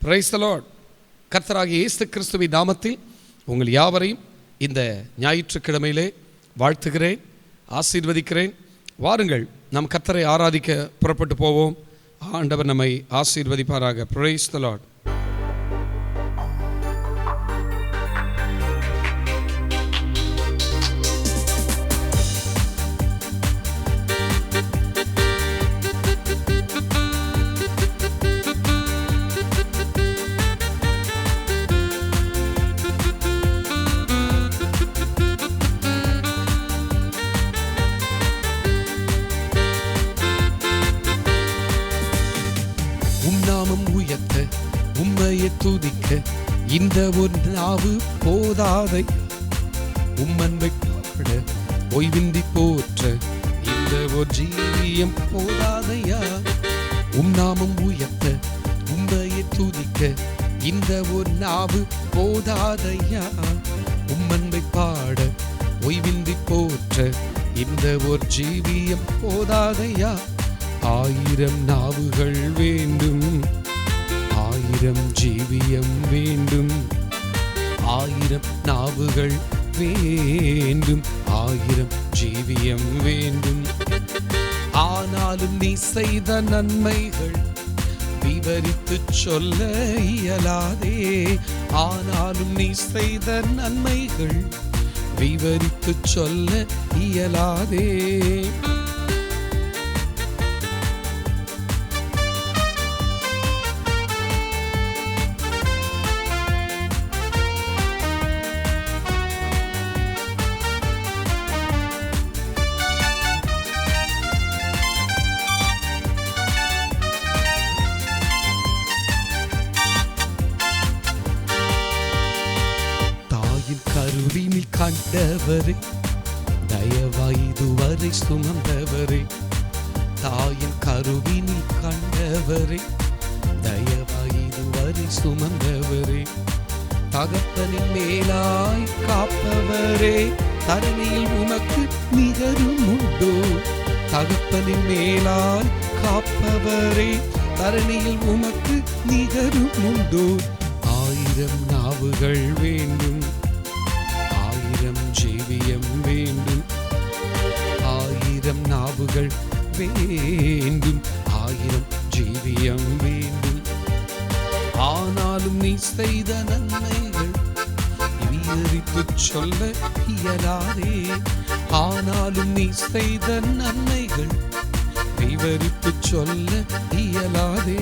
Praise the Lord. கர்த்தராகிய இயேசு கிறிஸ்துவின் நாமத்தில் உங்கள் யாவரையும் இந்த ஞாயிற்றுக்கிழமையிலே வாழ்த்துகிறேன், ஆசீர்வதிக்கிறேன். வாருங்கள், நம் கர்த்தரை ஆராதிக்க புறப்பட்டு போவோம். ஆண்டவர் நம்மை ஆசீர்வதிப்பாராக. Praise the Lord. நாமம் உயர்த்த உம்மையை துதிக்க இந்த ஒரு நாவு போதாதை, உம்மன்பை பாட ஓய்வின்றி போற்ற இந்த ஒரு ஜீவியம் போதாதையா. நாமம் உயர்த்த உம்மையை துதிக்க இந்த ஒரு நாவு போதாதையா, உம்மன்பை பாட ஓய்வின்றி போற்ற இந்த ஒரு ஜீவியம் போதாதையா. 1000 நாவுகள் வேண்டும், 1000 ஜீவியம் வேண்டும், 1000 நாவுகள் வேண்டும், 1000 ஜீவியம் வேண்டும். ஆனாலும் நீ செய்த நன்மைகள் விவரித்து சொல்ல இயலாதே, ஆனாலும் நீ செய்த நன்மைகள் விவரித்து சொல்ல இயலாதே. கருவினில் கண்டவரே, தயவாய் இதுவரை சுமந்தவரே, தாயின் கருவினில் கண்டவரே, தயவாய் இதுவரை சுமந்தவரே, தகப்பனின் மேலாய் காப்பவரே, தரணியில் உமக்கு நிகரும் உண்டோ. தகப்பனின் மேலாய் காப்பவரே, தரணியில் உமக்கு நிகரும் உண்டோ. 1000 நாவுகள் வேண்டும், 1000 ஜீவியம் வேண்டும், 1000 நாவுகள் வேண்டும், 1000 ஜீவியம் வேண்டும். ஆனாலும் நீ செய்த நன்மைகள் விவரித்து சொல்ல இயலாதே, ஆனாலும் நீ செய்த நன்மைகள் விவரித்து சொல்ல இயலாதே.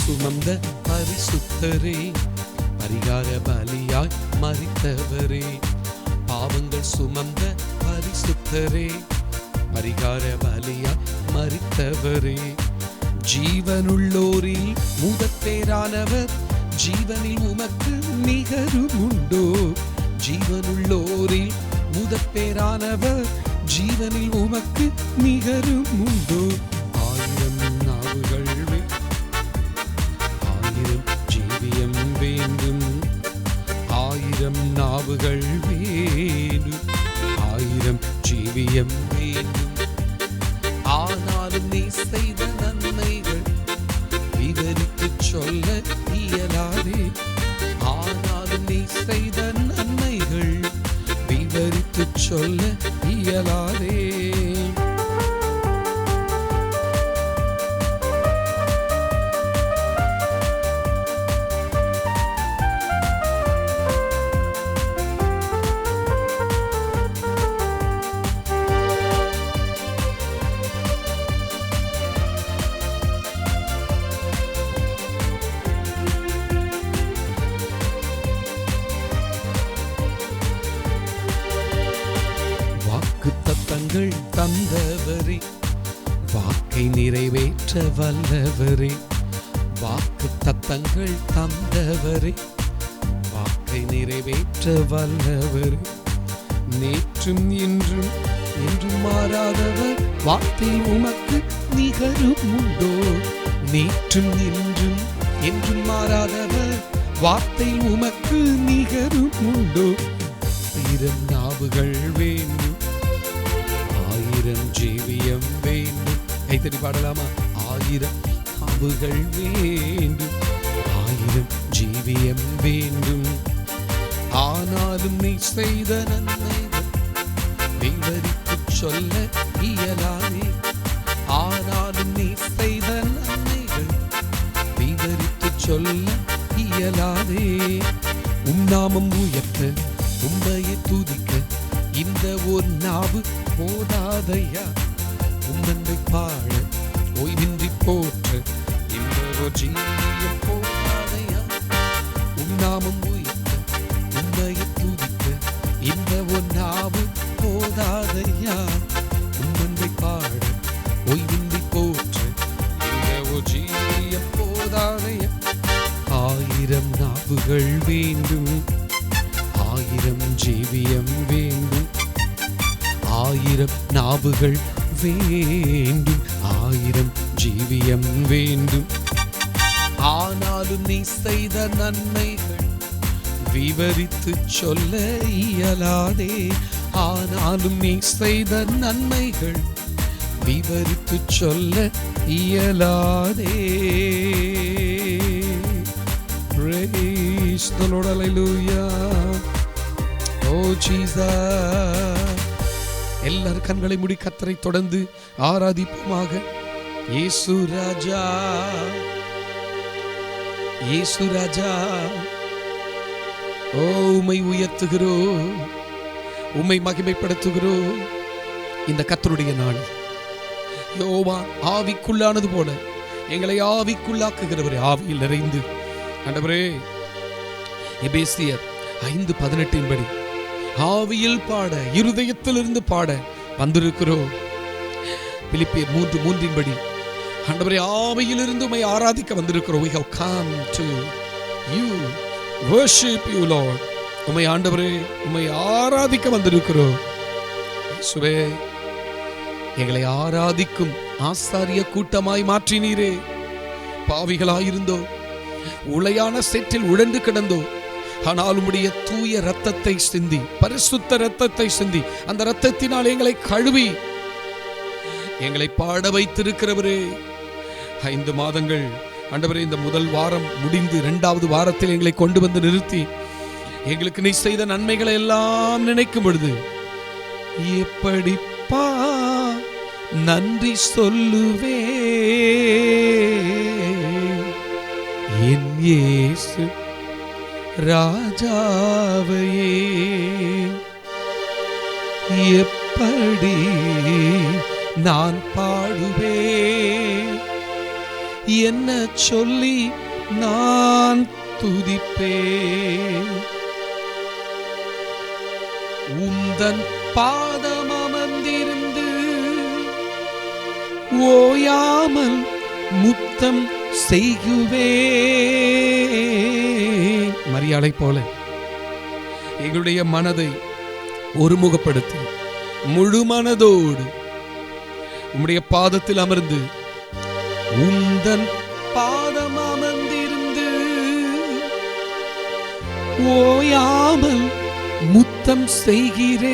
சுமந்த பரிசுத்தரே, பரிகார பலியாய் மரித்தவரே, பாவங்கள் சுமந்த பரிசுத்தரே, பரிகார பலியாய் மரித்தவரே, ஜீவனுள்ளோரில் முதற்பேரானவர், ஜீவனில் உமக்கு நிகரும் உண்டோ. ஜீவனுள்ளோரில் முதற்பேரானவர், ஜீவனில் உமக்கு நிகரும் உண்டோ. 1000 நாவுகள் வேண்டும், 1000 நாவுகள் வேண்டும், 1000 ஜீவியம் வேண்டும். ஆனாலும் நீ செய்த நன்மைகள் விவரித்து சொல்ல இயலாதே, ஆனாலும் நீ செய்த நன்மைகள் விவரித்து சொல்ல இயலாதே. வாக்குத்தத்தங்கள் தந்தவரே, வாக்கை நிறைவேற்ற வல்லவரே, வாக்குத்தத்தங்கள் தந்தவரே, வாக்கை நிறைவேற்ற வல்லவரே, நேற்றும் இன்றும் என்றும் மாறாதவர், வார்த்தை உமக்கு நிகரும் உண்டோ? நேற்றும் இன்றும் என்றும் மாறாதவர், வார்த்தை உமக்கு நிகரும் உண்டோ? 1000 நாவுகள் வேண்டும், 1000 ஜீவியம் வேண்டும். கைத்தறி பாடலாமா? 1000 நாவுகள் வேண்டும், 1000 ஜீவியம் வேண்டும். ஆனாலும் நீ செய்த நன்மைகள் விவரித்து சொல்ல இயலாதே. ஆனாலும் நீ செய்த நன்மைகள் விவரித்து சொல்ல இயலாதே. நாமம் உயர்த்த உம்மையை துதிக்க இந்த ஒரு நாவு போதாதையா. உம்மை பாட ஓய்வின்றி போற்ற இந்த ஒரு ஜீவியம் போதாதையா. நாமம் உயர்த்த உம்மையை துதிக்க இந்த ஒரு நாவு போதாதையா. உம்மை பாட ஓய்வின்றி போற்ற இந்த ஒரு ஜீவியம் போதாதையா. 1000 நாவுகள் வேண்டும், 1000 ஜீவியம் வேண்டும். 1000 நாவுகள் வேண்டும், 1000 ஜீவியம் வேண்டும். ஆனாலும் நீ செய்த நன்மைகள் விவரித்து சொல்ல இயலாதே. ஆனாலும் நீ செய்த நன்மைகள் விவரித்து சொல்ல இயலாதே. Praise the Lord, hallelujah. Oh Jesus. எல்லாரும் கண்களை மூடி கர்த்தரை தொடர்ந்து ஆராதிப்போமாக. இயேசு ராஜா, இயேசு ராஜா, ஓ உம்மை உயர்த்துகிறோம், உம்மை மகிமைப்படுத்துகிறோம். இந்த கர்த்தருடைய நாள் யோவான் ஆவிக்குள்ளானது போல எங்களை ஆவிக்குள்ளாக்குகிறவரே, ஆவியில் நிறைந்து ஆண்டவரே, எபேசியர் 5:18 படி ஆவியில் பாட, இருதயத்திலிருந்து பாட வந்திருக்கிறோம். பிலிப்பியர் 3:3 படி ஆண்டவரே, ஆவியிலிருந்து உம்மை ஆராதிக்க வந்திருக்கிறோம். We have come to you, worship you Lord. உம்மை ஆண்டவரே, உம்மை ஆராதிக்க வந்திருக்கிறோம். இயேசுவே, எங்களை ஆராதிக்கும் ஆசாரிய கூட்டமாய் மாற்றினீரே. பாவிகளாயிருந்தோ, உளையான சேற்றில் உழண்டு கிடந்தோ, ஆனால் உம்முடைய தூய இரத்தத்தை சிந்தி, பரிசுத்த இரத்தத்தை சிந்தி, அந்த இரத்தத்தினால் எங்களை கழுவி எங்களை பாட வைத்திருக்கிறவரே. 5 மாதங்கள் ஆண்டவரே, இந்த முதல் வாரம் முடிந்து 2வது வாரத்தில் எங்களை கொண்டு வந்து நிறுத்தி எங்களுக்கு நீ செய்த நன்மைகளை எல்லாம் நினைக்கும் பொழுது எப்படிப்பா நன்றி சொல்லுவே. என் இயேசு ராஜாவையே எப்படி நான் பாடுவேன், என்ன சொல்லி நான் துதிப்பேன். உந்தன் பாதம் அமர்ந்திருந்து ஓயாமல் முத்தம் செய்குவே. மரியாதை போல எங்களுடைய மனதை ஒருமுகப்படுத்தி முழு மனதோடு உம்முடைய பாதத்தில் அமர்ந்து, உந்தன் பாதம் அமர்ந்திருந்து ஓயாமல் முத்தம் செய்கிறேன்,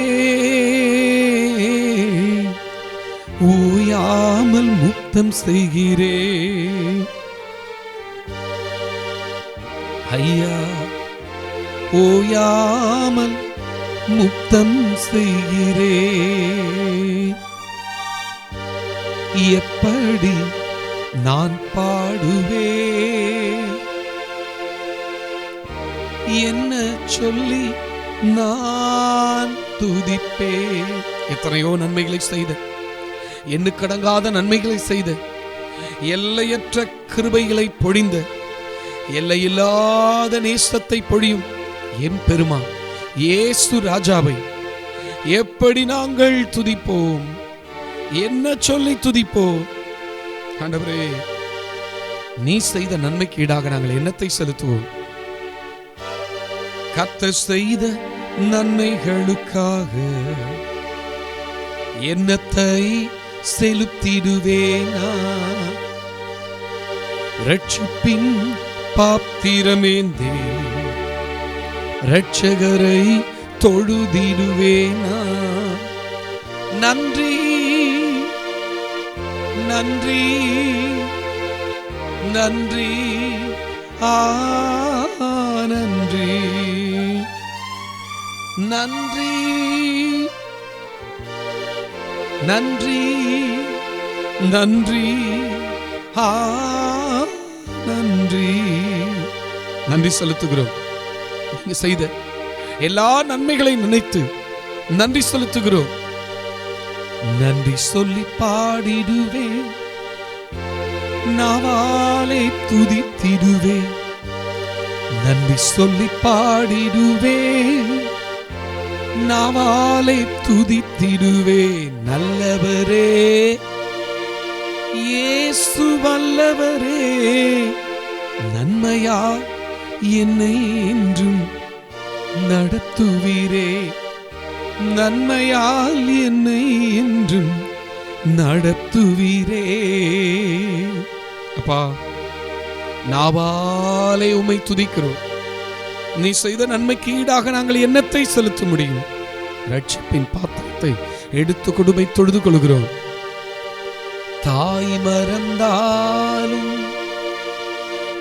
ஓயாமல் முத்தம் செய்கிறேன். ஐயா, ஓயாமல் முத்தம் செய்கிறேன். எப்படி நான் பாடுவேன், என்ன சொல்லி நான் துதிப்பேன். எத்தனையோ நன்மைகளை செய்த, எண்ணுக்கடங்காத நன்மைகளை செய்த, எல்லையற்ற கிருபைகளை பொழிந்த, எல்லையில்லாத நேசத்தை பொழியும் என் பெருமா இயேசு ராஜாவை எப்படி நாங்கள் துதிப்போம், என்ன சொல்லி துதிப்போம். ஆண்டவரே, நீ செய்த நன்மைக்கு ஈடாக நாங்கள் என்னத்தை செலுத்துவோம்? கர்த்தர் செய்த நன்மைகளுக்காக என்னத்தை செலுத்திடுவேனா? ரட்சிப்பின் பாத்திரமேந்தே ரட்சகரை தொழுதிடுவேனா? நன்றி நன்றி நன்றி நன்றி நன்றி நன்றி நன்றி நன்றி நன்றி செலுத்துகிறோம். நீங்க செய்த எல்லா நன்மைகளை நினைத்து நன்றி செலுத்துகிறோம். நன்றி சொல்லி பாடிடுவேன், நாவாலே துதித்திடுவேன். நன்றி சொல்லி பாடிடுவேன், நாவாலே துதித்திடுவேன். நல்லவரே இயேசு வல்லவரே, நன்மையா என்னை என்றும் நடத்துவீரே. நன்மையால் என்னை என்றும் நடத்துவீரே. அப்பா, நாவாலே உம்மை துதிக்கிறோம். நீ செய்த நன்மைக்கு ஈடாக நாங்கள் என்னத்தை செலுத்த முடியும்? ரட்சிப்பின் பாத்திரத்தை எடுத்து கொடுமை தொழுது கொள்கிறோம். தாய் மறந்தாலும்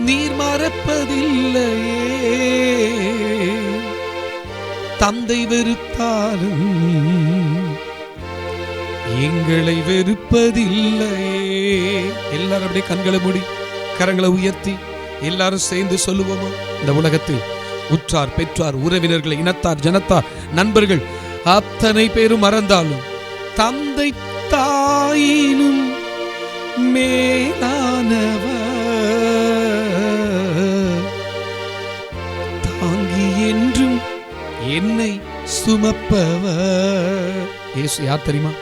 நீர் மறப்பதில்லையே, தந்தை வெறுத்தாலும் எங்களை வெறுப்பதில்லையே. எல்லாரும் அப்படியே கண்களை மூடி கரங்களை உயர்த்தி எல்லாரும் சேர்ந்து சொல்லுவோமா? இந்த உலகத்தில் உற்றார் பெற்றார் உறவினர்களை இனத்தார் ஜனத்தார் நண்பர்கள் அத்தனை பேரும் மறந்தாலும் தந்தை தாயினும் மேலானவர், தாங்கி என்றும் என்னை சுமப்பவர். இயேசு யார் தெரியுமா?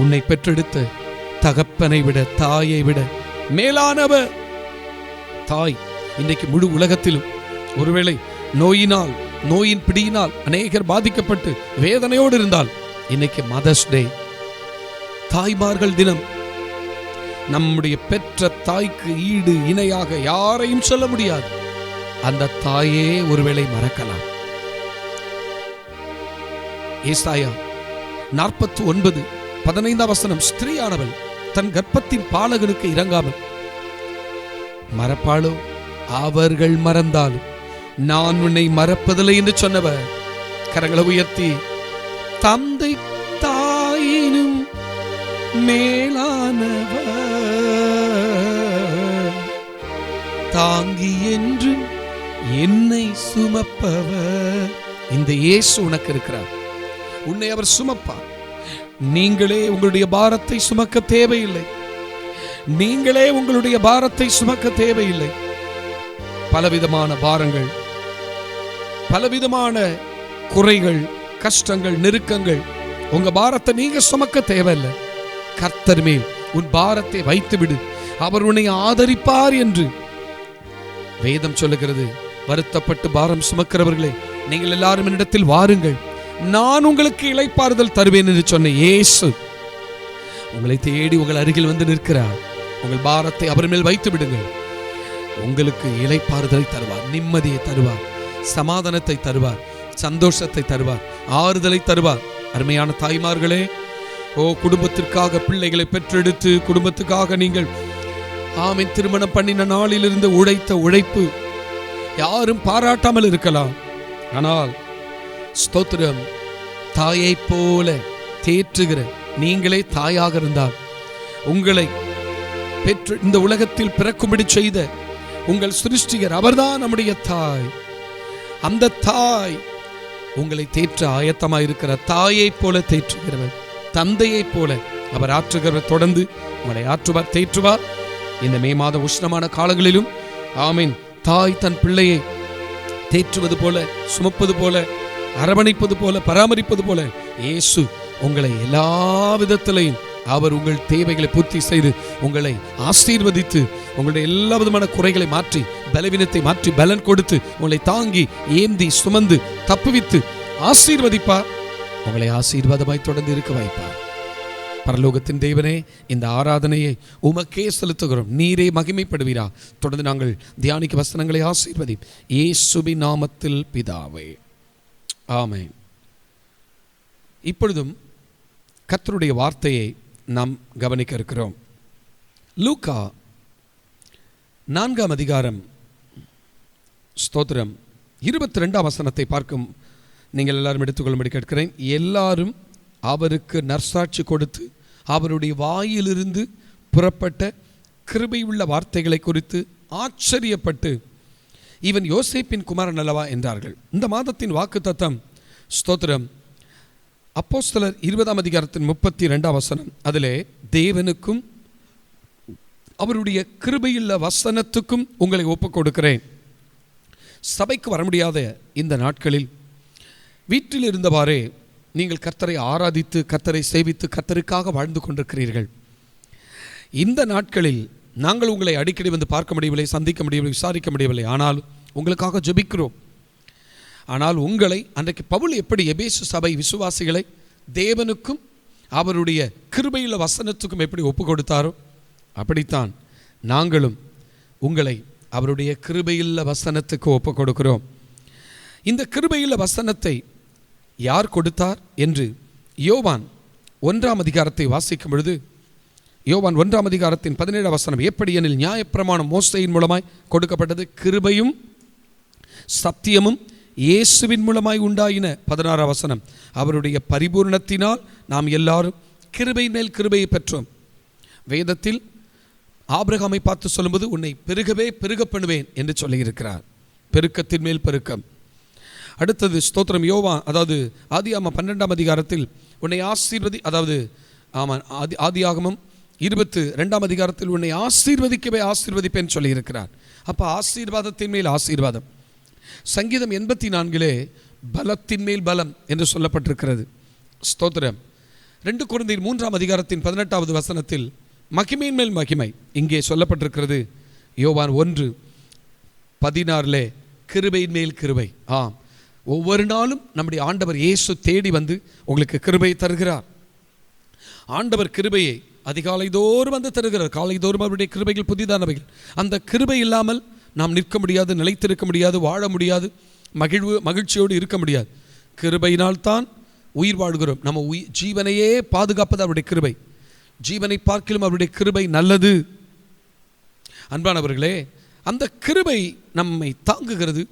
உன்னை பெற்றெடுத்த தகப்பனை விட தாயை விட மேலானவர். தாய் இன்றைக்கு முழு உலகத்திலும் ஒருவேளை நோயினால் நோயின் பிடியினால் அநேகர் பாதிக்கப்பட்டு வேதனையோடு இருந்தால் இன்னைக்கு மதர்ஸ் டே, தாய்மார்கள் தினம். நம்முடைய பெற்ற தாய்க்கு ஈடு இணையாக யாரையும் சொல்ல முடியாது. அந்த தாயே ஒருவேளை மறக்கலாம். ஏசாயா 49:15 ஸ்திரீயானவள் தன் கர்ப்பத்தின் பாலகனுக்கு இறங்காமல் மறப்பாளோ? அவர்கள் மறந்தாலும் நான் உன்னை மறப்பதில்லை என்று சொன்னவர். கரங்களை உயர்த்தி, தந்தை தாயினும் மேலானவர், தாங்கி என்று என்னை சுமப்பவர். இந்த இயேசு உனக்கு இருக்கிறார். உன்னை அவர் சுமப்பார். நீங்களே உங்களுடைய பாரத்தை சுமக்க தேவையில்லை. நீங்களே உங்களுடைய பாரத்தை சுமக்க தேவையில்லை. பலவிதமான பாரங்கள், பலவிதமான குறைகள், கஷ்டங்கள், நெருக்கங்கள், உங்க பாரத்தை நீங்க சுமக்க தேவையில்லை. கர்த்தர் மேல் உன் பாரத்தை வைத்துவிடு, அவர் உன்னை ஆதரிப்பார் என்று வேதம் சொல்லுகிறது. வருத்தப்பட்டு பாரம் சுமக்கிறவர்களே, நீங்கள் எல்லாரும் என்னிடத்தில் வாருங்கள், நான் உங்களுக்கு இளைப்பாறுதல் தருவேன் என்று சொன்ன இயேசு உங்களை தேடி உங்கள் அருகில் வந்து நிற்கிறார். உங்கள் பாரத்தை அவர் மேல் வைத்து விடுங்கள். உங்களுக்கு இளைப்பாறுதலை தருவார், நிம்மதியை தருவார், சமாதானத்தை தருவார், சந்தோஷத்தை தருவார், ஆறுதலை தருவார். அருமையான தாய்மார்களே, குடும்பத்திற்காக பிள்ளைகளை பெற்றெடுத்து குடும்பத்துக்காக நீங்கள் ஆமென் திருமணம் பண்ணின நாளிலிருந்து உழைத்த உழைப்பு யாரும் பாராட்டாமல் இருக்கலாம். ஆனால் ஸ்தோத்திரம், தாயை போல தேற்றுகிற நீங்களே தாயாக இருந்தால், உங்களை பெற்று இந்த உலகத்தில் பிறக்கும்படி செய்த உங்கள் சிருஷ்டிகர் அவர்தான் நம்முடைய தாய். அந்த தாய் உங்களை தேற்ற ஆயத்தமாயிருக்கிற தாயை போல தேற்றுகிறவர், தந்தையை போல அவர் ஆற்றுகிறவர். தொடர்ந்து உங்களை ஆற்றுவார், தேற்றுவார். இந்த மே மாத உஷ்ணமான காலங்களிலும் ஆமீன், தாய் தன் பிள்ளையை தேற்றுவது போல, சுமப்பது போல, அரவணைப்பது போல, பராமரிப்பது போல இயேசு உங்களை எல்லா விதத்திலையும் அவர் உங்கள் தேவைகளை பூர்த்தி செய்து உங்களை ஆசீர்வதித்து உங்களுடைய எல்லா விதமான குறைகளை மாற்றி பலவீனத்தை மாற்றி பலன் கொடுத்து உங்களை தாங்கி ஏந்தி சுமந்து தப்புவித்து ஆசீர்வதிப்பார், உங்களை ஆசீர்வாதமாய் தொடர்ந்து இருக்க வைப்பார். பரலோகத்தின் தேவனே, இந்த ஆராதனையை உமக்கே செலுத்துகிறோம். நீரே மகிமைப்படுவீரா. தொடர்ந்து நாங்கள் தியானிக்க வசனங்களை ஆசீர்வதி. இயேசுவின் நாமத்தில் பிதாவே, ஆமென். இப்பொழுதும் கர்த்தருடைய வார்த்தையை நாம் கவனிக்க இருக்கிறோம். லூக்கா 4ஆம் அதிகாரம், ஸ்தோத்திரம், 22ஆம் வசனத்தை பார்க்கும் நீங்கள் எல்லாரும் எடுத்துக்கொள்ளும்படி கேட்கிறேன். எல்லாரும் அவருக்கு நற்சாட்சி கொடுத்து அவருடைய வாயிலிருந்து புறப்பட்ட கிருபையுள்ள வார்த்தைகளை குறித்து ஆச்சரியப்பட்டு, இவன் யோசேப்பின் குமாரன் அல்லவா என்றார்கள். இந்த மாதத்தின் வாக்குத்தத்தம், ஸ்தோத்திரம், அப்போஸ்தலர் 20ஆம் அதிகாரத்தின் 32ஆம் வசனம். அதிலே தேவனுக்கும் அவருடைய கிருபையுள்ள வசனத்துக்கும் உங்களை ஒப்புக் கொடுக்கிறேன். சபைக்கு வர முடியாத இந்த நாட்களில் வீட்டில் இருந்தவாறே நீங்கள் கர்த்தரை ஆராதித்து, கர்த்தரை சேவித்து, கர்த்தருக்காக வாழ்ந்து கொண்டிருக்கிறீர்கள். இந்த நாட்களில் நாங்கள் உங்களை அடிக்கடி வந்து பார்க்க முடியவில்லை, சந்திக்க முடியவில்லை, விசாரிக்க முடியவில்லை. ஆனால் உங்களுக்காக ஜெபிக்கிறோம். ஆனால் உங்களை அன்றைக்கு பவுல் எப்படி எபேசு சபை விசுவாசிகளை தேவனுக்கும் அவருடைய கிருபையுள்ள வசனத்துக்கும் எப்படி ஒப்பு கொடுத்தாரோ, அப்படித்தான் நாங்களும் உங்களை அவருடைய கிருபையுள்ள வசனத்துக்கு ஒப்பு கொடுக்கிறோம். இந்த கிருபையுள்ள வசனத்தை யார் கொடுத்தார் என்று யோவான் 1ஆம் அதிகாரத்தை வாசிக்கும் பொழுது, யோவான் 1ஆம் அதிகாரத்தின் 17ஆம் வசனம், எப்படி எனில் நியாயப்பிரமாணம் மோசேயின் மூலமாய் கொடுக்கப்பட்டது, கிருபையும் சத்தியமும் இயேசுவின் மூலமாய் உண்டாயின. 16ஆம் வசனம், அவருடைய பரிபூர்ணத்தினால் நாம் எல்லாரும் கிருபை மேல் கிருபையை பெற்றோம். வேதத்தில் ஆபிரகாமை பார்த்து சொல்லும்போது, உன்னை பெருகவே பெருக பண்ணுவேன் என்று சொல்லியிருக்கிறார். பெருக்கத்தின் மேல் பெருக்கம். அடுத்தது ஸ்தோத்திரம், யோவான், அதாவது ஆதியாகமம் 12ஆம் அதிகாரத்தில் உன்னை ஆசீர்வதி, அதாவது ஆதியாகமம் 22ஆம் அதிகாரத்தில் உன்னை ஆசீர்வதிக்கவே ஆசீர்வதிப்பேன் சொல்லியிருக்கிறார். அப்போ ஆசீர்வாதத்தின் மேல் ஆசீர்வாதம். சங்கீதம் 84 பலத்தின் மேல் பலம் என்று சொல்லப்பட்டிருக்கிறது. ஸ்தோத்திரம். 2 கொரிந்தியர் 3ஆம் அதிகாரத்தின் 18வது வசனத்தில் மகிமையின் மேல் மகிமை இங்கே சொல்லப்பட்டிருக்கிறது. யோவான் 1:16 கிருபையின் மேல் கிருபை. ஆம், ஒவ்வொரு நாளும் நம்முடைய ஆண்டவர் இயேசு தேடி வந்து உங்களுக்கு கிருபை தருகிறார். ஆண்டவர் கிருபையை அதிகாலை தோறும் வந்து தருகிறார். காலை தோறும் அவருடைய கிருபைகள் புதிதானவைகள். அந்த கிருபை இல்லாமல் நாம் நிற்க முடியாது, நிலைத்திருக்க முடியாது, வாழ முடியாது, மகிழ்ச்சியோடு இருக்க முடியாது. கிருபையினால் தான் உயிர் வாழ்கிறோம். நம்ம ஜீவனையே பாதுகாப்பது அவருடைய கிருபை. ஜீவனை பார்க்கிலும் அவருடைய கிருபை நல்லது. அன்பானவர்களே, அந்த கிருபை நம்மை தாங்குகிறது,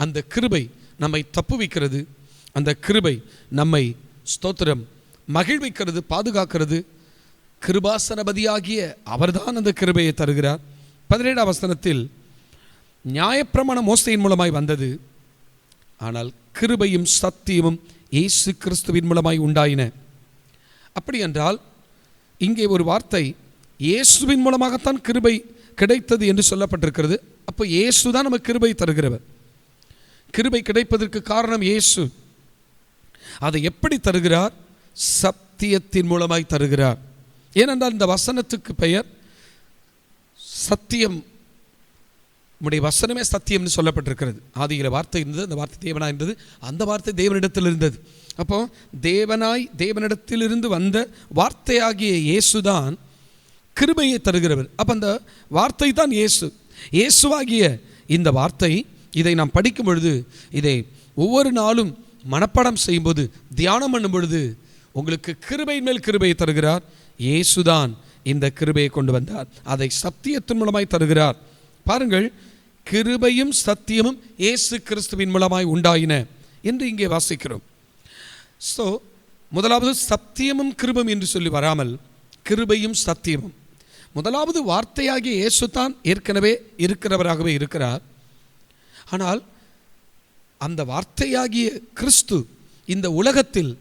அந்த கிருபை நம்மை தப்புவிக்கிறது, அந்த கிருபை நம்மை ஸ்தோத்திரம் மகிழ்விக்கிறது, பாதுகாக்கிறது. கிருபாசனபதியாகிய அவர்தான் அந்த கிருபையை தருகிறார். 17ஆம் வசனத்தில் நியாயப்பிரமாணம் மோசேயின் மூலமாய் வந்தது, ஆனால் கிருபையும் சத்தியமும் இயேசு கிறிஸ்துவின் மூலமாய் உண்டாயின. அப்படி என்றால் இங்கே ஒரு வார்த்தை, இயேசுவின் மூலமாகத்தான் கிருபை கிடைத்தது என்று சொல்லப்பட்டிருக்கிறது. அப்போ இயேசு தான் நமக்கு கிருபை தருகிறவர். கிருபை கிடைப்பதற்கு காரணம் இயேசு. அதை எப்படி தருகிறார்? சத்தியத்தின் மூலமாய் தருகிறார். ஏனென்றால் இந்த வசனத்துக்கு பெயர் சத்தியம். உடைய வசனமே சத்தியம்னு சொல்லப்பட்டிருக்கிறது. ஆதியில் வார்த்தை இருந்தது, அந்த வார்த்தை தேவனாய் இருந்தது, அந்த வார்த்தை தேவனிடத்தில் இருந்தது. அப்போ தேவனிடத்திலிருந்து வந்த வார்த்தையாகிய இயேசுதான் கிருபையை தருகிறவர். அப்போ அந்த வார்த்தை தான் இயேசு. இயேசுவாகிய இந்த வார்த்தை, இதை நாம் படிக்கும் பொழுது, இதை ஒவ்வொரு நாளும் மனப்பாடம் செய்யும்போது, தியானம் பண்ணும் பொழுது உங்களுக்கு கிருபை மேல் கிருபையை தருகிறார். இயேசுதான் இந்த கிருபையை கொண்டு வந்தார். அதை சத்தியத்தின் மூலமாய் தருகிறார். பாருங்கள், கிருபையும் சத்தியமும் இயேசு கிறிஸ்துவின் மூலமாய் உண்டாயின என்று இங்கே வாசிக்கிறோம். ஸோ முதலாவது சத்தியமும் கிருபையும் என்று சொல்லி வராமல் கிருபையும் சத்தியமும். முதலாவது வார்த்தையாகிய இயேசு தான் ஏற்கனவே இருக்கிறவராகவே இருக்கிறார். ஆனால் அந்த வார்த்தையாகிய கிறிஸ்து இந்த உலகத்தில்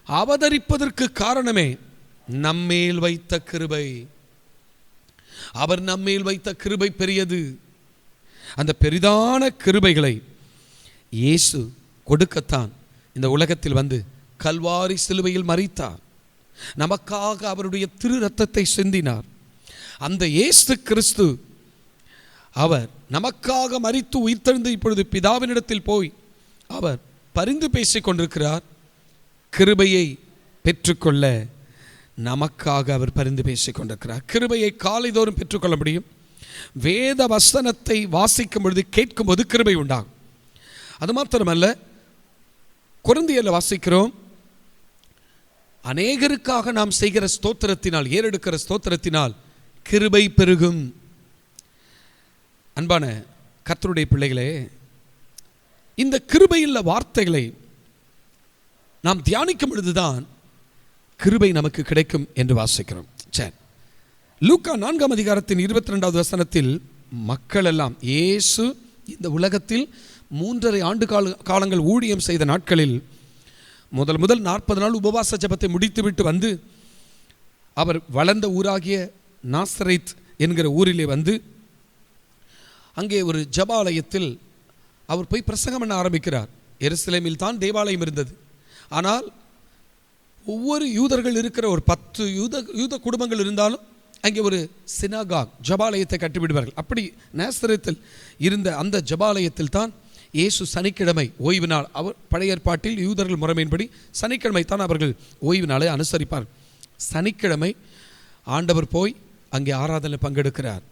அவதரிப்பதற்கு காரணமே நம்மேல் வைத்த கிருபை. அவர் நம்மேல் வைத்த கிருபை பெரியது. அந்த பெரிதான கிருபைகளை இயேசு கொடுக்கத்தான் இந்த உலகத்தில் வந்து கல்வாரி சிலுவையில் மரித்தார். நமக்காக அவருடைய திரு ரத்தத்தை சிந்தினார். அந்த இயேசு கிறிஸ்து அவர் நமக்காக மரித்து உயிர்த்தெழுந்து இப்பொழுது பிதாவினிடத்தில் போய் அவர் பரிந்து பேசிக் கொண்டிருக்கிறார். கிருபையை பெற்றுக்கொள்ள நமக்காக அவர் பரிந்து பேசிக் கொண்டிருக்கிறார். கிருபையை காலைதோறும் பெற்றுக்கொள்ள முடியும். வேத வசனத்தை வாசிக்கும் பொழுது கேட்கும்போது கிருபை உண்டாகும். அது மாத்திரமல்ல, கொரிந்தியரில் வாசிக்கிறோம், அநேகருக்காக நாம் செய்கிற ஸ்தோத்திரத்தினால், ஏறெடுக்கிற ஸ்தோத்திரத்தினால் கிருபை பெருகும். அன்பான கர்த்தருடைய பிள்ளைகளே, இந்த கிருபையுள்ள வார்த்தைகளை நாம் தியானிக்கும் பொழுதுதான் கிருபை நமக்கு கிடைக்கும் என்று வாசிக்கிறோம். சரி, லூக்கா 4ஆம் அதிகாரத்தின் 22வது வசனத்தில் மக்கள் எல்லாம் இயேசு இந்த உலகத்தில் 3.5 ஆண்டு காலங்கள் ஊழியம் செய்த நாட்களில் முதல் 40 நாள் உபவாச ஜெபத்தை முடித்துவிட்டு வந்து அவர் வளர்ந்த ஊராகிய நாசரேத் என்கிற ஊரிலே வந்து அங்கே ஒரு ஜெபாலயத்தில் அவர் போய் பிரசங்கம் பண்ண ஆரம்பிக்கிறார். எருசலேமில் தான் தேவாலயம் இருந்தது. ஆனால் ஒவ்வொரு யூதர்கள் இருக்கிற ஒரு 10 யூத குடும்பங்கள் இருந்தாலும் அங்கே ஒரு சினகாக் ஜபாலயத்தை கட்டிவிடுவார்கள். அப்படி நாசரேத்தில் இருந்த அந்த ஜபாலயத்தில் தான் இயேசு சனிக்கிழமை ஓய்வு நாள், அவர் பழைய ஏற்பாட்டில் யூதர்கள் முறைமையின்படி சனிக்கிழமை தான் அவர்கள் ஓய்வு நாளை அனுசரிப்பார். சனிக்கிழமை ஆண்டவர் போய் அங்கே ஆராதனை பங்கெடுக்கிறார்.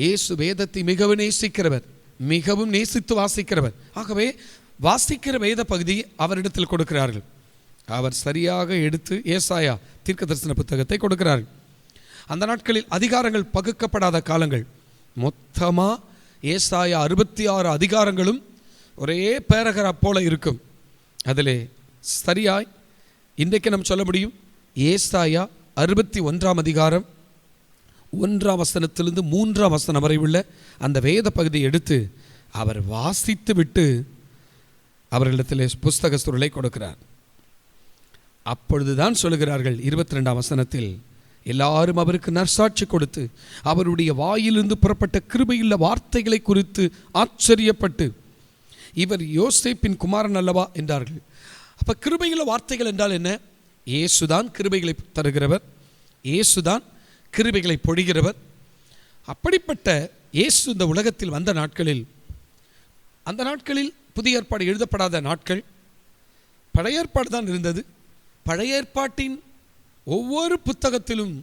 இயேசு வேதத்தை மிகவும் நேசிக்கிறவர், மிகவும் நேசித்து வாசிக்கிறவர். ஆகவே வாசிக்கிற வேத பகுதி அவரிடத்தில் கொடுக்கிறார்கள். அவர் சரியாக எடுத்து ஏசாயா தீர்க்க தரிசன புத்தகத்தை கொடுக்கிறார்கள். அந்த நாட்களில் அதிகாரங்கள் பகுக்கப்படாத காலங்கள். மொத்தமாக ஏசாயா 66 அதிகாரங்களும் ஒரே பேராகிராஃப் போல இருக்கும். அதிலே சரியாய் இன்றைக்கு நம்ம சொல்ல முடியும், ஏசாயா 61ஆம் அதிகாரம் 1ஆம் வசனத்திலிருந்து 3ஆம் வசனம் வரை உள்ள அந்த வேத பகுதியை எடுத்து அவர் வாசித்து விட்டு அவர்களிடத்தில் புஸ்தக சுருளை கொடுக்கிறார். அப்பொழுதுதான் சொல்லுகிறார்கள் 22ஆம் வசனத்தில், எல்லாரும் அவருக்கு நற்சாட்சி கொடுத்து அவருடைய வாயிலிருந்து புறப்பட்ட கிருபையுள்ள வார்த்தைகளை குறித்து ஆச்சரியப்பட்டு, இவர் யோசேப்பின் குமாரன் அல்லவா என்றார்கள். அப்போ கிருபையுள்ள வார்த்தைகள் என்றால் என்ன? இயேசுதான் கிருபைகளை தருகிறவர், இயேசுதான் கிருபைகளை பொழிகிறவர். அப்படிப்பட்ட இயேசு இந்த உலகத்தில் வந்த நாட்களில், அந்த நாட்களில் புதிய ஏற்பாடு எழுதப்படாத நாட்கள், பழைய ஏற்பாடு தான் இருந்தது. பழைய ஏற்பாட்டின் ஒவ்வொரு புத்தகத்திலும்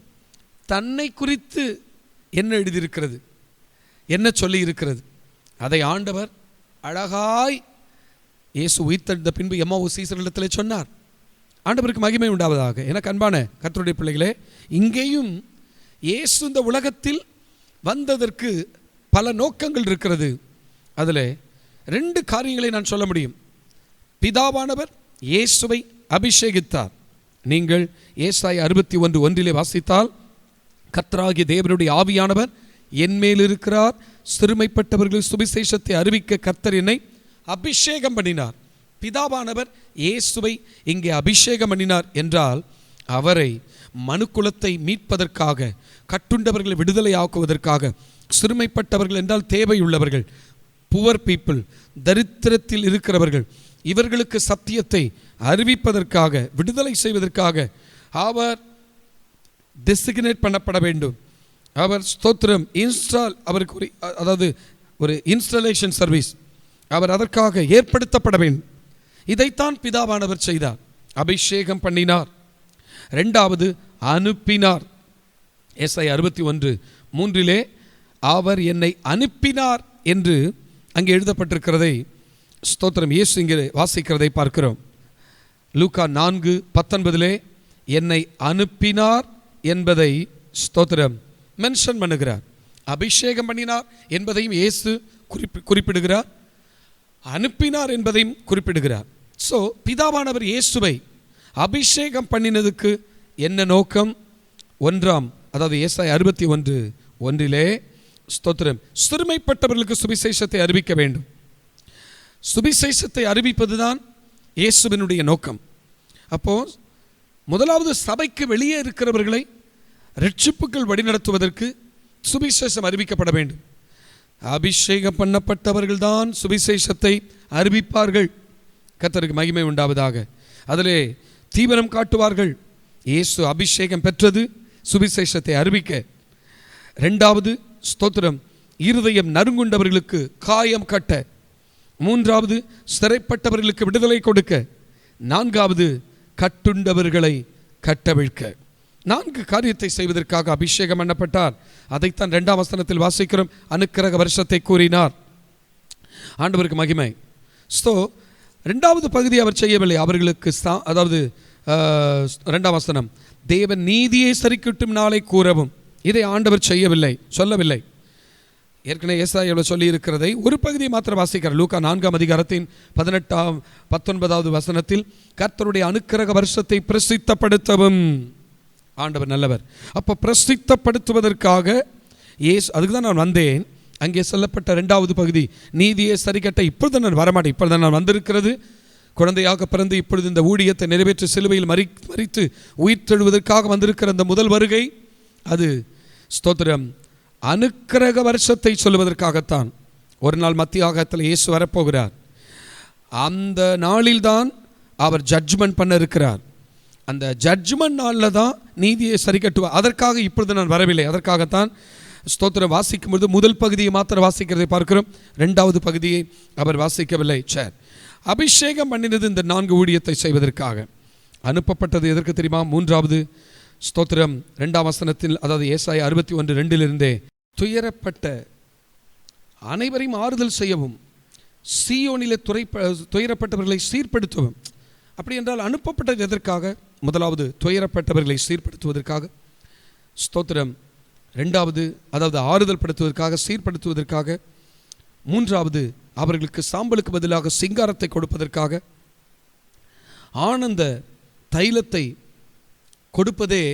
தன்னை குறித்து என்ன எழுதியிருக்கிறது, என்ன சொல்லி இருக்கிறது, அதை ஆண்டவர் அழகாய் இயேசு உயிர்த்தெழுந்த பின்பு எம்மாவு சீசர்களிடத்தில் சொன்னார். ஆண்டவருக்கு மகிமை உண்டாவதாக. எனக்கு அன்பான கர்த்தருடைய பிள்ளைகளே, இங்கேயும் இயேசு இந்த உலகத்தில் வந்ததற்கு பல நோக்கங்கள் இருக்கிறது. அதில் 2 காரியங்களை நான் சொல்ல முடியும். பிதாவானவர் இயேசுவை அபிஷேகித்தார். நீங்கள் ஏசாயா 61:1 வாசித்தால், கர்த்தராகிய தேவனுடைய ஆவியானவர் என்மேல் இருக்கிறார், சிறுமைப்பட்டவர்கள் சுவிசேஷத்தை அறிவிக்க கர்த்தர் என்னை அபிஷேகம் பண்ணினார். பிதாவானவர் இயேசுவை இங்கே அபிஷேகம் பண்ணினார் என்றால், அவரை மனுக்குலத்தை மீட்பதற்காக, கட்டுண்டவர்களை விடுதலை ஆக்குவதற்காக, சிறுமைப்பட்டவர்கள் என்றால் தேவையுள்ளவர்கள், புவர் பீப்புள், தரித்திரத்தில் இருக்கிறவர்கள், இவர்களுக்கு சத்தியத்தை அறிவிப்பதற்காக, விடுதலை செய்வதற்காக அவர் டெசிக்னேட் பண்ணப்பட வேண்டும். அவர் ஸ்தோத்திரம் இன்ஸ்டால், அவருக்கு அதாவது ஒரு இன்ஸ்டாலேஷன் சர்வீஸ் அவர் அதற்காக ஏற்படுத்தப்பட வேண்டும். இதைத்தான் பிதாவானவர் செய்தார். அபிஷேகம் பண்ணினார். 2வது அனுப்பினார். ஏசாயா 61:3 அவர் என்னை அனுப்பினார் என்று அங்கே எழுதப்பட்டிருக்கிறதை ஸ்தோத்திரம் இயேசு இங்கே வாசிக்கிறதை பார்க்கிறோம். லூக்கா 4:19 என்னை அனுப்பினார் என்பதை ஸ்தோத்திரம் மென்ஷன் பண்ணுகிறார். அபிஷேகம் பண்ணினார் என்பதையும் இயேசு குறிப்பிடுகிறார், அனுப்பினார் என்பதையும் குறிப்பிடுகிறார். ஸோ பிதாவானவர் இயேசுவை அபிஷேகம் பண்ணினதுக்கு என்ன நோக்கம்? 1ஆம், அதாவது ஏசாயா 61:1 ஸ்தோத்திரம் சிறுமைப்பட்டவர்களுக்கு சுவிசேஷத்தை அறிவிக்க வேண்டும். சுவிசேஷத்தை அறிவிப்பதுதான் இயேசுவினுடைய நோக்கம். அப்போ முதலாவது சபைக்கு வெளியே இருக்கிறவர்களை ரட்சிப்புகள் வழிநடத்துவதற்கு சுவிசேஷம் அறிவிக்கப்பட வேண்டும். அபிஷேகம் பண்ணப்பட்டவர்கள் தான் சுவிசேஷத்தை அறிவிப்பார்கள். கர்த்தருக்கு மகிமை உண்டாவதாக. அதிலே தீவிரம் காட்டுவார்கள். இயேசு அபிஷேகம் பெற்றது சுவிசேஷத்தை அறிவிக்க. 2வது ஸ்தோத்திரம் இருதயம் நறுங்குண்டவர்களுக்கு காயம் கட்ட. 3வது சிறைப்பட்டவர்களுக்கு விடுதலை கொடுக்க. 4வது கட்டுண்டவர்களை கட்டவிழ்க்க. 4 காரியத்தை செய்வதற்காக அபிஷேகம் பண்ணப்பட்டார். அதைத்தான் 2ஆம் வசனத்தில் வாசிக்கிறோம். அனுக்கிரக வருஷத்தை கூறினார். ஆண்டவருக்கு மகிமை. ஸோ 2வது பகுதி அவர் செய்யவில்லை. அவர்களுக்கு அதாவது 2ஆம் வசனம், தேவன் நீதியை சரிக்கட்டும் நாளை கூறவும். இதை ஆண்டவர் செய்யவில்லை, சொல்லவில்லை. ஏற்கனவே ஏசாயாவில் சொல்லி இருக்கிறதை ஒரு பகுதியை மாத்திரம் வாசிக்கிறார். லூக்கா 4ஆம் அதிகாரத்தின் 19வது வசனத்தில், கர்த்தருடைய அனுக்கிரக வருஷத்தை பிரசித்தப்படுத்தவும். ஆண்டவர் நல்லவர். அப்போ பிரசித்தப்படுத்துவதற்காக அதுக்கு தான் நான் வந்தேன். அங்கே சொல்லப்பட்ட 2வது பகுதி, நீதியை சரிக்கட்ட இப்பொழுது நான் வரமாட்டேன், இப்பொழுது நான் வந்திருக்கிறது குழந்தையாக பிறந்து இப்பொழுது இந்த ஊழியத்தை நிறைவேற்றி சிலுவையில் மரித்து உயிர் தெழுவதற்காக வந்திருக்கிற அந்த முதல் வருகை, அது ஸ்தோத்திரம் அனுக்கிரக வருஷத்தை சொல்லுவதற்காகத்தான். ஒரு நாள் மத்திய ஆகத்தில் இயேசு வரப்போகிறார். அந்த நாளில்தான் அவர் ஜட்ஜ்மெண்ட் பண்ண இருக்கிறார். அந்த ஜட்ஜ்மெண்ட் நாளில் தான் நீதியை சரி கட்டுவார். அதற்காக இப்பொழுது நான் வரவில்லை. அதற்காகத்தான் ஸ்தோத்திரம் வாசிக்கும்போது முதல் பகுதியை மாத்திரம் வாசிக்கிறதை பார்க்கிறோம், 2வது பகுதியை அவர் வாசிக்கவில்லை. சார், அபிஷேகம் பண்ணினது இந்த 4 ஊழியத்தை செய்வதற்காக. அனுப்பப்பட்டது எதற்கு தெரியுமா? 3வது ஸ்தோத்திரம் 2ஆம் வசனத்தில், அதாவது ஏசாயா 61:2 துயரப்பட்ட அனைவரையும் ஆறுதல் செய்யவும், சீயோனிலே துயரப்பட்டவர்களை சீர்படுத்தவும். அப்படி என்றால் அனுப்பப்பட்டது எதற்காக? முதலாவது துயரப்பட்டவர்களை சீர்படுத்துவதற்காக, ஸ்தோத்திரம் 2வது அதாவது ஆறுதல் படுத்துவதற்காக, சீர்படுத்துவதற்காக, 3வது அவர்களுக்கு சாம்பலுக்கு பதிலாக சிங்காரத்தை கொடுப்பதற்காக, ஆனந்த தைலத்தை கொடுப்பதே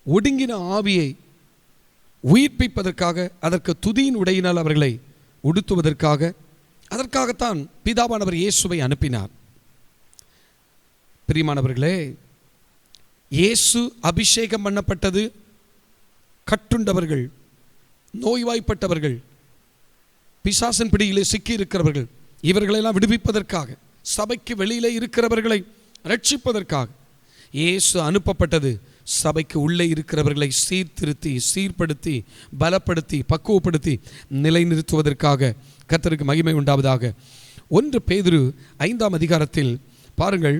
ஒடுங்கின ஆவியை உயிர்ப்பிப்பதற்காக, அதற்கு துதியின் உடையினால் அவர்களை உடுத்துவதற்காக. அதற்காகத்தான் பிதாவானவர் இயேசுவை அனுப்பினார். பிரியமானவர்களே, இயேசு அபிஷேகம் பண்ணப்பட்டது கட்டுண்டவர்கள், நோய்வாய்ப்பட்டவர்கள், பிசாசின் பிடியிலே சிக்கி இருக்கிறவர்கள், இவர்களெல்லாம் விடுவிப்பதற்காக, சபைக்கு வெளியிலே இருக்கிறவர்களை ரட்சிப்பதற்காக. இயேசு அனுப்பப்பட்டது சபைக்கு உள்ளே இருக்கிறவர்களை சீர்திருத்தி, சீர்படுத்தி, பலப்படுத்தி, பக்குவப்படுத்தி நிலைநிறுத்துவதற்காக. கர்த்தருக்கு மகிமை உண்டாவதாக. 1 பேதுரு 5ஆம் அதிகாரத்தில் பாருங்கள்,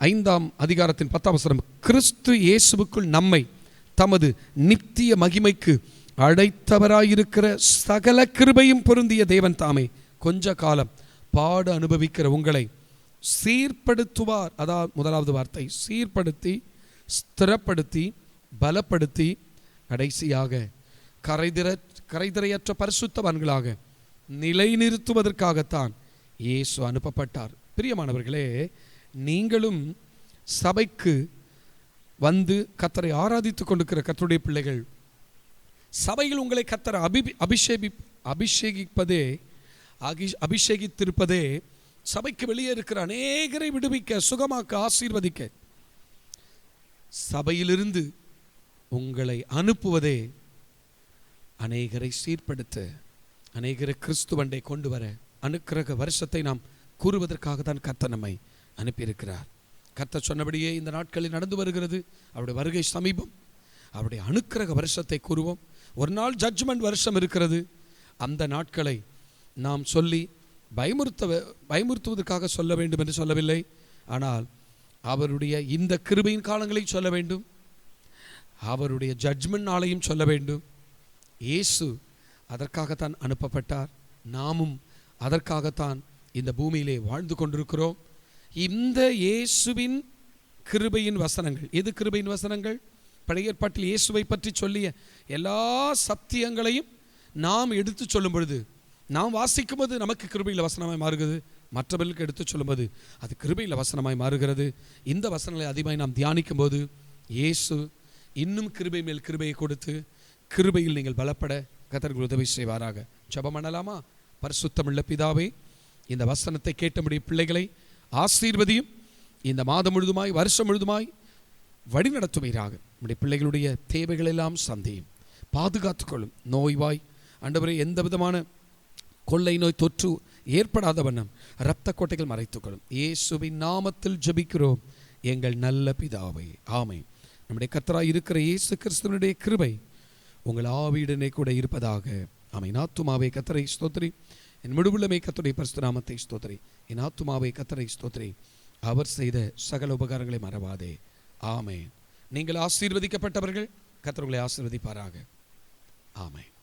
5ஆம் அதிகாரத்தின் 10ஆம் வசனம், கிறிஸ்து இயேசுவுக்குள் நம்மை தமது நித்திய மகிமைக்கு அழைத்தவராயிருக்கிற சகல கிருபையும் பொருந்திய தேவன் தாமே கொஞ்ச காலம் பாடு அனுபவிக்கிற உங்களை சீர்படுத்துவார். அதாவது முதலாவது வார்த்தை, சீர்படுத்தி, ஸ்திரப்படுத்தி, பலப்படுத்தி, கடைசியாக கரைதிரையற்ற பரிசுத்தவான்களாக நிலைநிறுத்துவதற்காகத்தான் இயேசு அனுப்பப்பட்டார். பிரியமானவர்களே, நீங்களும் சபைக்கு வந்து கர்த்தரை ஆராதித்துக் கொண்டிருக்கிற கர்த்தருடைய பிள்ளைகள், சபையில் உங்களை கர்த்தர் அபிஷேகித்திருப்பதே சபைக்கு வெளியே இருக்கிற அநேகரை விடுவிக்க, சுகமாக்க, ஆசீர்வதிக்க. சபையிலிருந்து உங்களை அனுப்புவதே அநேகரை சீர்படுத்த, அநேகரை கிறிஸ்துவண்டை கொண்டு வர, அனுக்கிரக வருஷத்தை நாம் கூறுவதற்காக தான் கர்த்தர் நம்மை அனுப்பியிருக்கிறார். கர்த்தர் சொன்னபடியே இந்த நாட்களில் நடந்து வருகிறது. அவருடைய வருகை சமீபம். அவருடைய அனுக்கிரக வருஷத்தை கூறுவோம். ஒரு நாள் ஜட்ஜ்மெண்ட் வருஷம் இருக்கிறது. அந்த நாட்களை நாம் சொல்லி பயமுறுத்துவதற்காக சொல்ல வேண்டும் என்று சொல்லவில்லை. ஆனால் அவருடைய இந்த கிருபையின் காலங்களை சொல்ல வேண்டும், அவருடைய ஜட்ஜ்மெண்ட் நாளையும் சொல்ல வேண்டும். இயேசு அதற்காகத்தான் அனுப்பப்பட்டார். நாமும் அதற்காகத்தான் இந்த பூமியிலே வாழ்ந்து கொண்டிருக்கிறோம். இந்த இயேசுவின் கிருபையின் வசனங்கள். எது கிருபையின் வசனங்கள்? பழைய ஏற்பாட்டில் இயேசுவை பற்றி சொல்லிய எல்லா சத்தியங்களையும் நாம் எடுத்து சொல்லும் பொழுது, நாம் வாசிக்கும்போது நமக்கு கிருபையில் வசனமாய் மாறுகிறது. மற்றவர்களுக்கு எடுத்து சொல்லும்போது அது கிருபையில் வசனமாய் மாறுகிறது. இந்த வசனங்களை அதிகமாக நாம் தியானிக்கும் போது இயேசு இன்னும் கிருபை மேல் கிருபையை கொடுத்து கிருபையில் நீங்கள் பலப்பட கர்த்தர் உதவி செய்வாராக. ஜெபம் பண்ணலாமா? பரிசுத்தமுள்ள பிதாவே, இந்த வசனத்தை கேட்டபடி பிள்ளைகளை ஆசீர்வதியும். இந்த மாதம் முழுதுமாய், வருஷம் முழுதுமாய் வழி நடத்துவீராக. நம்முடைய பிள்ளைகளுடைய தேவைகள் எல்லாம் சந்தியும், பாதுகாத்துக்கொள்ளும். நோய்வாய் ஆண்டவரே, எந்த விதமான கொள்ளை நோய் தொற்று ஏற்படாத வண்ணம் இரத்த கோட்டைகள் மறைத்துக்கொள்ளும். இயேசுவின் நாமத்தில் ஜெபிக்கிறோம் எங்கள் நல்ல பிதாவே, ஆமென். நம்முடைய கர்த்தராய் இருக்கிற இயேசு கிறிஸ்துவினுடைய கிருபை உங்கள் ஆவியுடனே கூட இருப்பதாக. ஆமென். ஆத்துமாவே கர்த்தரை ஸ்தோத்திரி, என் முழுவுள்ளமே கர்த்தருடைய பரிசுத்த நாமத்தை ஸ்தோத்திரி. என் ஆத்துமாவே கர்த்தரை ஸ்தோத்திரி, அவர் செய்த சகல உபகாரங்களை மறவாதே. ஆமென். நீங்கள் ஆசீர்வதிக்கப்பட்டவர்கள். கர்த்தர் உங்களை ஆசீர்வதிப்பாராக. ஆமென்.